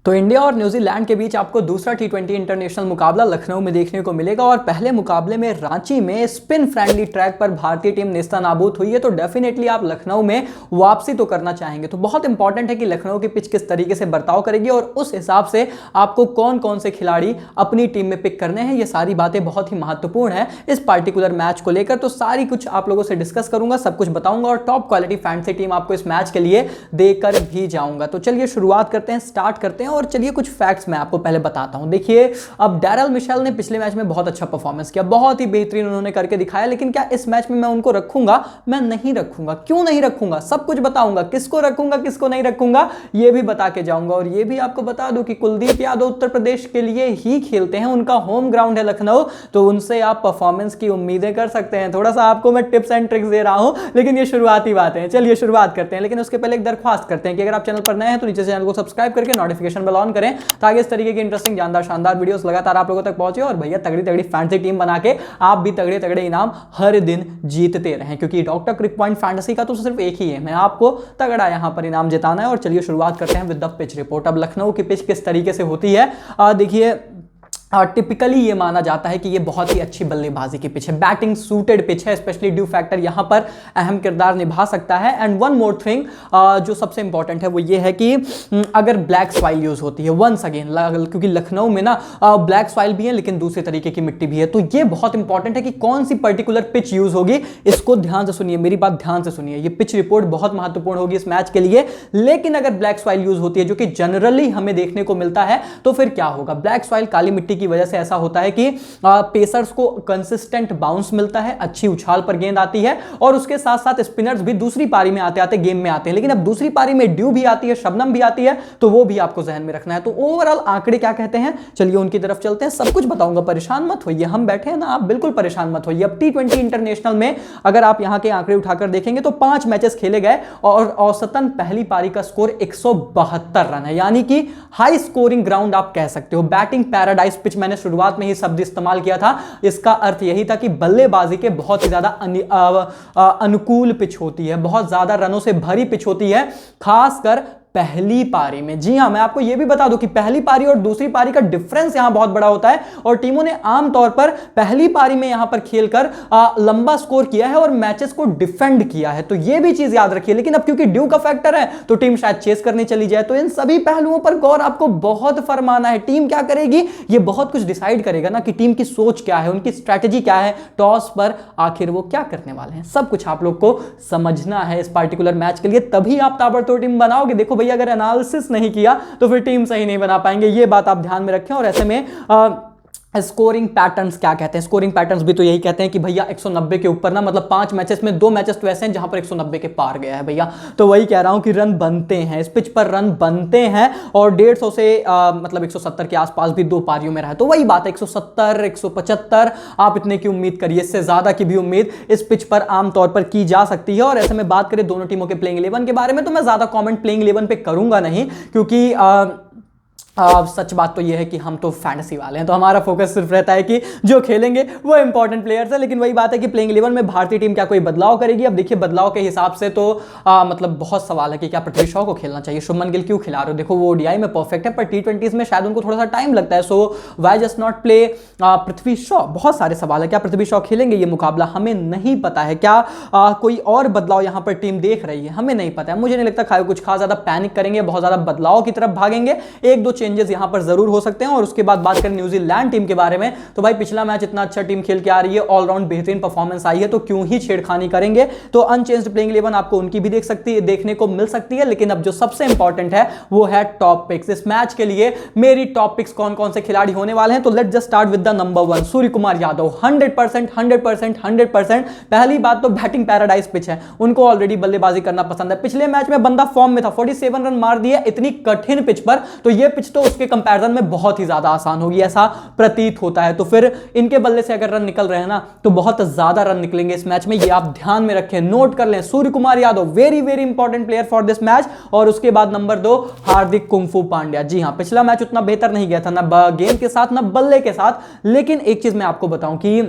तो इंडिया और न्यूजीलैंड के बीच आपको दूसरा टी20 इंटरनेशनल मुकाबला लखनऊ में देखने को मिलेगा और पहले मुकाबले में रांची में स्पिन फ्रेंडली ट्रैक पर भारतीय टीम नेस्तनाबूद हुई है। तो डेफिनेटली आप लखनऊ में वापसी तो करना चाहेंगे। तो बहुत इंपॉर्टेंट है कि लखनऊ की पिच किस तरीके से बर्ताव करेगी और उस हिसाब से आपको कौन कौन से खिलाड़ी अपनी टीम में पिक करने हैं। ये सारी बातें बहुत ही महत्वपूर्ण है इस पार्टिकुलर मैच को लेकर। तो सारी कुछ आप लोगों से डिस्कस करूंगा, सब कुछ बताऊंगा और टॉप क्वालिटी फैंटेसी टीम आपको इस मैच के लिए देकर भी जाऊंगा। तो चलिए शुरुआत करते हैं, स्टार्ट करते हैं और चलिए कुछ फैक्ट्स मैं आपको पहले बताता हूं। देखिए, अब डैरल मिशेल ने पिछले मैच में बहुत अच्छा परफॉर्मेंस किया, बहुत ही बेहतरीन उन्होंने करके दिखाया, लेकिन क्या इस मैच में मैं उनको रखूंगा? मैं नहीं रखूंगा। क्यों नहीं रखूंगा? सब कुछ बताऊंगा, किसको रखूंगा किसको नहीं रखूंगा ये भी बता के जाऊंगा। और ये भी आपको बता दूं कि कुलदीप यादव उत्तर प्रदेश के लिए ही खेलते हैं, उनका होम ग्राउंड है लखनऊ, तो उनसे आप परफॉर्मेंस की उम्मीदें कर सकते हैं। थोड़ा सा आपको मैं टिप्स एंड ट्रिक्स दे रहा हूं, लेकिन ये शुरुआती बातें हैं। चलिए शुरुआत करते हैं, लेकिन उसके पहले एक दरख्वास्त करते हैं कि अगर आप चैनल पर नए हैं तो नीचे चैनल को सब्सक्राइब करके नोटिफिकेशन बेल ऑन करें ताकि इस तरीके की इंटरेस्टिंग जानदार शानदार वीडियोस लगातार आप लोगों तक पहुंचे और भैया तगड़ी तगड़ी फैंटेसी टीम बना के आप भी तगड़े तगड़े इनाम हर दिन जीतते रहें, क्योंकि डॉक्टर क्रिक पॉइंट फैंटेसी का तो सिर्फ एक ही है, मैं आपको तगड़ा यहां पर इनाम जिताना है। और चलिए शुरुआत करते हैं विद द पिच रिपोर्ट। अब लखनऊ की पिच किस तरीके से होती है देखिए, टिपिकली ये माना जाता है कि ये बहुत ही अच्छी बल्लेबाजी की पिच है, बैटिंग सूटेड पिच है, स्पेशली ड्यू फैक्टर यहां पर अहम किरदार निभा सकता है। एंड वन मोर थिंग जो सबसे इंपॉर्टेंट है वो ये है कि अगर ब्लैक सॉइल यूज होती है वंस अगेन, क्योंकि लखनऊ में ना ब्लैक सॉइल भी है लेकिन दूसरे तरीके की मिट्टी भी है, तो ये बहुत इंपॉर्टेंट है कि कौन सी पर्टिकुलर पिच यूज होगी। इसको ध्यान से सुनिए, मेरी बात ध्यान से सुनिए, ये पिच रिपोर्ट बहुत महत्वपूर्ण होगी इस मैच के लिए। लेकिन अगर ब्लैक सॉइल यूज होती है, जो कि जनरली हमें देखने को मिलता है, तो फिर क्या होगा? ब्लैक सॉइल, काली मिट्टी की वजह से ऐसा होता है कि पेसर्स को कंसिस्टेंट बाउंस मिलता है, अच्छी उछाल पर गेंद आती है और उसके साथ साथ स्पिनर्स भी दूसरी पारी में आते आते गेम में आते हैं। लेकिन अब दूसरी पारी में ड्यू भी आती है, शबनम भी आती है, तो वो भी आपको जहन में रखना है। तो ओवरऑल आंकड़े क्या कहते हैं, चलिए उनकी तरफ चलते हैं, सब कुछ बताऊंगा, परेशान मत होइए, हम बैठे हैं ना, आप बिल्कुल परेशान मत होइए। अब टी20 इंटरनेशनल में अगर आप यहां के आंकड़े उठाकर देखेंगे तो 5 मैचेस खेले गए और औसतन पहली पारी का स्कोर 172 रन है, यानी कि हाई स्कोरिंग ग्राउंड आप कह सकते हो। बैटिंग पैराडाइज पिच, मैंने शुरुआत में ही शब्द इस्तेमाल किया था, इसका अर्थ यही था कि बल्लेबाजी के बहुत ही ज्यादा अनुकूल पिच होती है, बहुत ज्यादा रनों से भरी पिच होती है, खासकर पहली पारी में। जी हां, मैं आपको यह भी बता दूं कि पहली पारी और दूसरी पारी का डिफरेंस यहां बहुत बड़ा होता है और टीमों ने आमतौर पर पहली पारी में यहां पर खेलकर लंबा स्कोर किया है और मैचेस को डिफेंड किया है, तो यह भी चीज याद रखिए। लेकिन अब क्योंकि ड्यू का फैक्टर है तो टीम शायद चेस करने चली जाए, तो इन सभी पहलुओं पर गौर आपको बहुत फरमाना है। टीम क्या करेगी यह बहुत कुछ डिसाइड करेगा ना, कि टीम की सोच क्या है, उनकी स्ट्रैटेजी क्या है, टॉस पर आखिर वो क्या करने वाले हैं, सब कुछ आप लोग को समझना है इस पार्टिकुलर मैच के लिए, तभी आप ताबड़तोड़ टीम बनाओगे। देखो भैया, अगर एनालिसिस नहीं किया तो फिर टीम सही नहीं बना पाएंगे, ये बात आप ध्यान में रखें। और ऐसे में स्कोरिंग पैटर्न्स क्या कहते हैं? स्कोरिंग पैटर्न्स भी तो यही कहते हैं कि भैया 190 के ऊपर ना, मतलब 5 मैचेस में 2 मैचेस तो ऐसे हैं जहां पर 190 के पार गया है भैया, तो वही कह रहा हूं कि रन बनते हैं, इस पिच पर रन बनते हैं और 150 से मतलब 170 के आसपास भी 2 पारियों में रहा है, तो वही बात है 170 175 आप इतने की उम्मीद करिए, इससे ज्यादा की भी उम्मीद इस पिच पर आमतौर पर की जा सकती है। और ऐसे में बात करें दोनों टीमों के प्लेइंग 11 के बारे में, तो मैं ज्यादा कॉमेंट प्लेइंग 11 पे करूंगा नहीं, क्योंकि सच बात तो यह है कि हम तो फैंटेसी वाले हैं, तो हमारा फोकस सिर्फ रहता है कि जो खेलेंगे वो इंपॉर्टेंट प्लेयर्स है। लेकिन वही बात है कि प्लेइंग 11 में भारतीय टीम क्या कोई बदलाव करेगी? अब देखिए, बदलाव के हिसाब से तो मतलब बहुत सवाल है कि क्या पृथ्वी शॉ को खेलना चाहिए, शुभमन गिल क्यों खिला रहे हो? देखो वो ओडीआई में परफेक्ट है, पर टी20 में शायद उनको थोड़ा सा टाइम लगता है, सो why just not play Prithvi Shaw? बहुत सारे सवाल है, क्या पृथ्वी शॉ खेलेंगे ये मुकाबला? हमें नहीं पता है। क्या कोई और बदलाव यहां पर टीम देख रही है? हमें नहीं पता है। मुझे नहीं लगता कुछ खास ज्यादा पैनिक करेंगे, बहुत ज्यादा बदलाव की तरफ भागेंगे, 1-2 चेंजेस यहां पर जरूर हो सकते हैं। और उसके बाद बात करें न्यूजीलैंड टीम के बारे में, तो भाई पिछला मैच इतना अच्छा टीम खेल के आ रही है, ऑलराउंड बेहतरीन परफॉर्मेंस आई है, तो क्यों ही छेड़खानी करेंगे? तो अनचेंज्ड प्लेइंग 11 आपको उनकी भी देखने को मिल सकती है। लेकिन अब जो सबसे इंपॉर्टेंट है वो है टॉप पिक्स। इस मैच के लिए मेरी टॉप पिक्स कौन कौन से खिलाड़ी होने वाले हैं, तो let's just start with the number 1, सूर्य कुमार यादव। 100%। पहली बात तो बैटिंग पैराडाइज पिच है, उनको ऑलरेडी बल्लेबाजी करना पसंद है। पिछले मैच में बंदा फॉर्म में था, 47 रन मार दिए इतनी कठिन पिच पर, तो यह पिच तो उसके कंपैरिजन में बहुत ही ज्यादा आसान होगी, ऐसा प्रतीत होता है। तो फिर इनके बल्ले से अगर रन निकल रहे हैं ना, तो बहुत ज्यादा रन निकलेंगे इस मैच में, ये आप ध्यान में रखें, नोट कर लें। Surya Kumar Yadav very very important player for this match. और उसके बाद नंबर 2 हार्दिक कुंफू पांड्या। जी हां, पिछला मैच उतना बेहतर नहीं गया था, ना गेंद के साथ ना बल्ले के साथ, लेकिन एक चीज मैं आपको बताऊं कि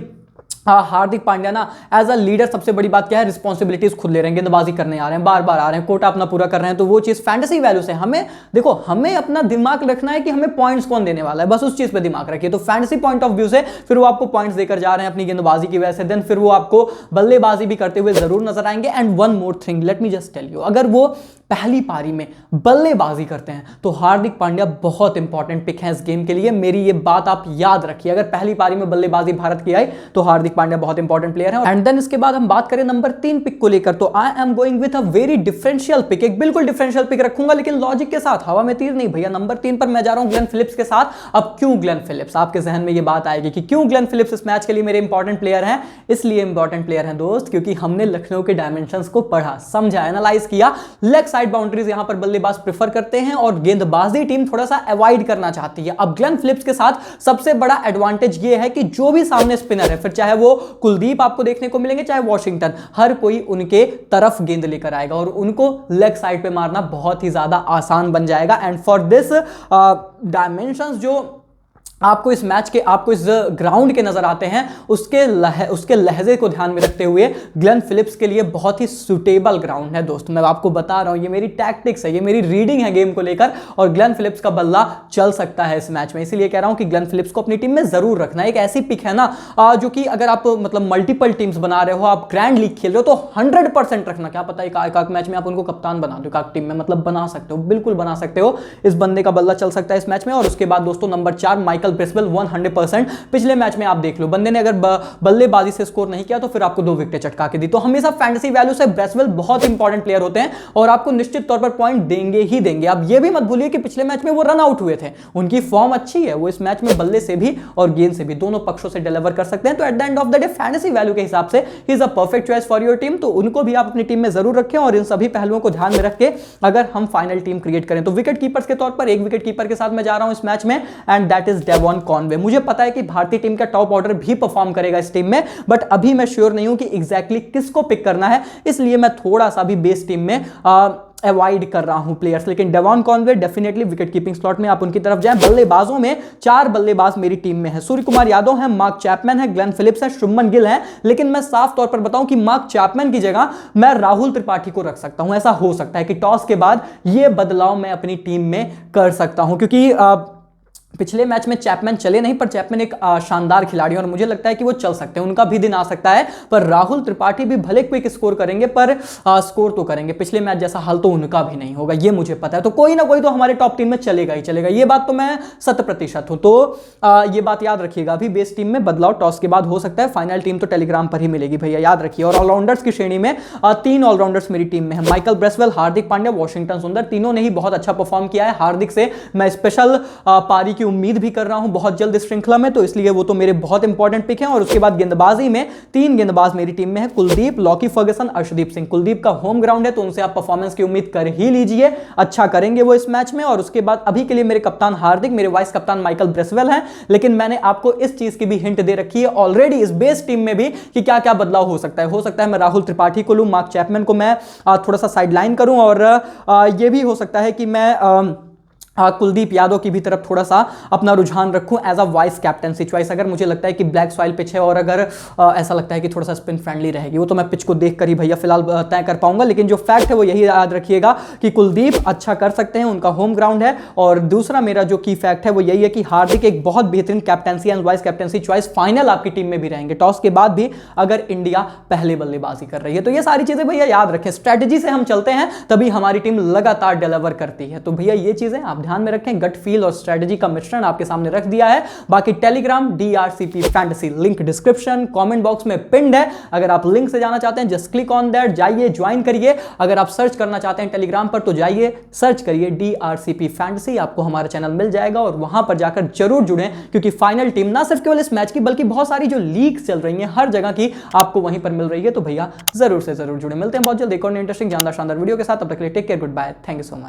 हार्दिक पांड्या ना एज अ लीडर सबसे बड़ी बात क्या है, रिस्पॉन्सिबिलिटीज खुद ले रहे हैं, गेंदबाजी करने आ रहे हैं, बार बार आ रहे हैं, कोटा अपना पूरा कर रहे हैं, तो वो चीज फैंटेसी वैल्यू से हमें देखो, हमें अपना दिमाग रखना है कि हमें पॉइंट्स कौन देने वाला है, बस उस चीज पे दिमाग रखिए। तो फैंटेसी पॉइंट ऑफ व्यू से फिर वो आपको पॉइंट्स देकर जा रहे हैं अपनी गेंदबाजी की वजह से, देन फिर वो आपको बल्लेबाजी भी करते हुए जरूर नजर आएंगे। And one more thing let me just tell you, अगर वो पहली पारी में बल्लेबाजी करते हैं तो हार्दिक पांड्या बहुत इंपॉर्टेंट पिक है इस गेम के लिए, मेरी ये बात आप याद रखिए। अगर पहली पारी में बल्लेबाजी भारत की आई तो हार्दिक पांड्या बहुत इंपॉर्टेंट प्लेयर है। एंड देन इसके बाद हम बात करें नंबर 3 पिक को लेकर, तो I am going with a very differential pick, एक बिल्कुल डिफरेंशियल पिक रखूंगा लेकिन लॉजिक के साथ, हवा में तीर नहीं भैया। नंबर 3 पर मैं जा रहा हूं ग्लेन फिलिप्स के साथ। अब क्यों ग्लेन फिलिप्स, आपके जहन में ये बात आएगी कि क्यों ग्लेन फिलिप्स इस मैच के लिए मेरे इंपॉर्टेंट प्लेयर हैं। इसलिए इंपॉर्टेंट प्लेयर हैं दोस्त क्योंकि हमने लखनऊ के डायमेंशंस को पढ़ा, समझा, एनालाइज किया। लेग साइड बाउंड्रीज यहां पर बल्लेबाज प्रेफर करते हैं और गेंदबाजी टीम थोड़ा सा अवॉइड करना चाहती है। अब ग्लेन फिलिप्स के साथ सबसे बड़ा एडवांटेज ये है कि जो भी सामने स्पिनर है, फिर चाहे वो कुलदीप आपको देखने को मिलेंगे, चाहे वॉशिंगटन, हर कोई उनके तरफ गेंद लेकर आएगा और उनको लेग साइड पे मारना बहुत ही ज्यादा आसान बन जाएगा। एंड फॉर दिस डायमेंशंस जो आपको इस मैच के, आपको इस ग्राउंड के नजर आते हैं, उसके लहजे को ध्यान में रखते हुए ग्लेन फिलिप्स के लिए बहुत ही सुटेबल ग्राउंड है दोस्त। मैं आपको बता रहा हूं, ये मेरी टैक्टिक्स है, ये मेरी रीडिंग है गेम को लेकर, और ग्लेन फिलिप्स का बल्ला चल सकता है इस मैच में। इसीलिए कह रहा हूं कि ग्लेन फिलिप्स को अपनी टीम में जरूर रखना। एक ऐसी पिक है ना जो कि अगर आप मतलब मल्टीपल टीम्स बना रहे हो, आप ग्रैंड लीग खेल रहे हो, तो 100% रखना। क्या पता एक मैच में आप उनको कप्तान बना दो, एक टीम में, मतलब बना सकते हो, बिल्कुल बना सकते हो। इस बंदे का बल्ला चल सकता है इस मैच में। और उसके बाद दोस्तों नंबर 4 माइकल ब्रेसवेल 100%। पिछले मैच में आप देख लो, बंदे ने अगर बल्लेबाजी से स्कोर नहीं किया तो फिर आपको 2 विकेटें चटका के दी। तो हमेशा फैंटेसी वैल्यू से ब्रेसवेल बहुत इंपॉर्टेंट प्लेयर होते हैं और आपको निश्चित तौर पर पॉइंट देंगे ही देंगे। अब ये भी मत भूलिए कि पिछले मैच में वो रन आउट हुए थे, उनकी फॉर्म अच्छी है, वो इस मैच में बल्ले से भी और गेंद से भी, दोनों पक्षों से डिलीवर कर सकते हैं। तो at the end of the day fantasy value के हिसाब से he is a perfect choice for your team. तो उनको भी आप अपनी टीम में जरूर रखें और इन सभी पहलुओं को ध्यान में रख के अगर हम फाइनल टीम क्रिएट करें। तो विकेट कीपर्स के तौर पर एक विकेट कीपर के साथ मैं जा रहा हूं इस मैच में, and that is Devon Conway. मुझे पता है कि भारतीय टीम का टॉप ऑर्डर भी परफॉर्म करेगा इस टीम में, बट अभी मैं श्योर नहीं हूं कि एग्जैक्टली किसको पिक करना है, इसलिए मैं थोड़ा सा भी बेस टीम में अवॉइड कर रहा हूं प्लेयर्स। लेकिन Devon Conway definitely wicket keeping slot में आप उनकी तरफ जाएं। बल्लेबाजों में 4 बल्लेबाज मेरी टीम में है। सूर्य कुमार यादव है, मार्क चैपमैन है, ग्लेन फिलिप्स है, शुभमन गिल है। लेकिन मैं साफ तौर पर बताऊं कि मार्क चैपमैन की जगह मैं राहुल त्रिपाठी को रख सकता हूं। ऐसा हो सकता है कि टॉस के बाद यह बदलाव मैं अपनी टीम में कर सकता हूं, क्योंकि पिछले मैच में चैपमैन चले नहीं, पर चैपमैन एक शानदार खिलाड़ी है और मुझे लगता है कि वो चल सकते हैं, उनका भी दिन आ सकता है। पर राहुल त्रिपाठी भी भले क्विक स्कोर करेंगे, पर स्कोर तो करेंगे, पिछले मैच जैसा हाल तो उनका भी नहीं होगा, ये मुझे पता है। तो कोई ना कोई तो हमारे टॉप टीम में चलेगा ही चलेगा, ये बात तो मैं 100% हूं। तो ये बात याद रखिएगा, अभी बेस टीम में बदलाव टॉस के बाद हो सकता है, फाइनल टीम तो टेलीग्राम पर ही मिलेगी भैया, याद रखिए। और ऑलराउंडर्स की श्रेणी में 3 ऑलराउंडर्स मेरी टीम में है, Michael Bracewell, Hardik Pandya, Washington सुंदर। तीनों ने ही बहुत अच्छा परफॉर्म किया है। हार्दिक से मैं स्पेशल पारी की उम्मीद भी कर रहा हूं बहुत जल्द इस श्रृंखला में, तो इसलिए वो तो मेरे बहुत इंपॉर्टेंट पिक हैं। और उसके बाद गेंदबाजी में 3 गेंदबाज मेरी टीम में है, कुलदीप, लॉकी फर्गसन, अर्शदीप सिंह। कुलदीप का होम ग्राउंड है तो उनसे आप परफॉर्मेंस की उम्मीद कर ही लीजिए, अच्छा करेंगे वो इस मैच में। और उसके बाद अभी के लिए मेरे कप्तान हार्दिक, मेरे वाइस कप्तान माइकल ब्रेसवेल हैं। लेकिन मैंने आपको इस चीज की भी हिंट दे रखी है ऑलरेडी इस बेस टीम में भी कि क्या क्या बदलाव हो सकता है। हो सकता है मैं राहुल त्रिपाठी को लूं, मार्क चैपमैन को मैं थोड़ा सा साइडलाइन करूं, और यह भी हो सकता है कि मैं कुलदीप यादव की भी तरफ थोड़ा सा अपना रुझान रखूं as a vice captaincy choice. अगर मुझे लगता है कि ब्लैक सॉइल पिच है और अगर ऐसा लगता है कि थोड़ा सा स्पिन फ्रेंडली रहेगी, वो तो मैं पिच को देखकर ही भैया फिलहाल तय कर पाऊंगा। लेकिन जो फैक्ट है वो यही याद रखिएगा कि कुलदीप अच्छा कर सकते हैं, उनका होम ग्राउंड है। और दूसरा मेरा जो की फैक्ट है वो यही है कि हार्दिक एक बहुत बेहतरीन captaincy and vice captaincy choice, final आपकी टीम में भी रहेंगे टॉस के बाद भी, अगर इंडिया पहले बल्लेबाजी कर रही है। तो ये सारी चीजें भैया याद रखें, स्ट्रेटेजी से हम चलते हैं तभी हमारी टीम लगातार डिलीवर करती है। तो भैया ये चीजें आप ध्यान में रखें, गट फील और स्ट्रेटजी का मिश्रण आपके सामने रख दिया है। बाकी Telegram DRCP fantasy link description comment box में पिन्ड है, अगर आप लिंक से जाना चाहते हैं जस्ट क्लिक ऑन दैट, जाइए ज्वाइन करिए। अगर आप सर्च करना चाहते हैं टेलीग्राम पर तो जाइए सर्च करिए DRCP फैंटेसी, आपको हमारा चैनल मिल जाएगा और वहां पर जाकर जरूर जुड़ें, क्योंकि फाइनल टीम ना सिर्फ केवल इस मैच की बल्कि बहुत सारी जो लीग्स चल रही हैं हर जगह की आपको वहीं पर मिल रही है। तो भैया जरूर से जरूर जुड़े। मिलते हैं बहुत जल्द एक और इंटरेस्टिंग जानदार शानदार वीडियो के साथ, तब तक के लिए take care, good bye, thank you so much.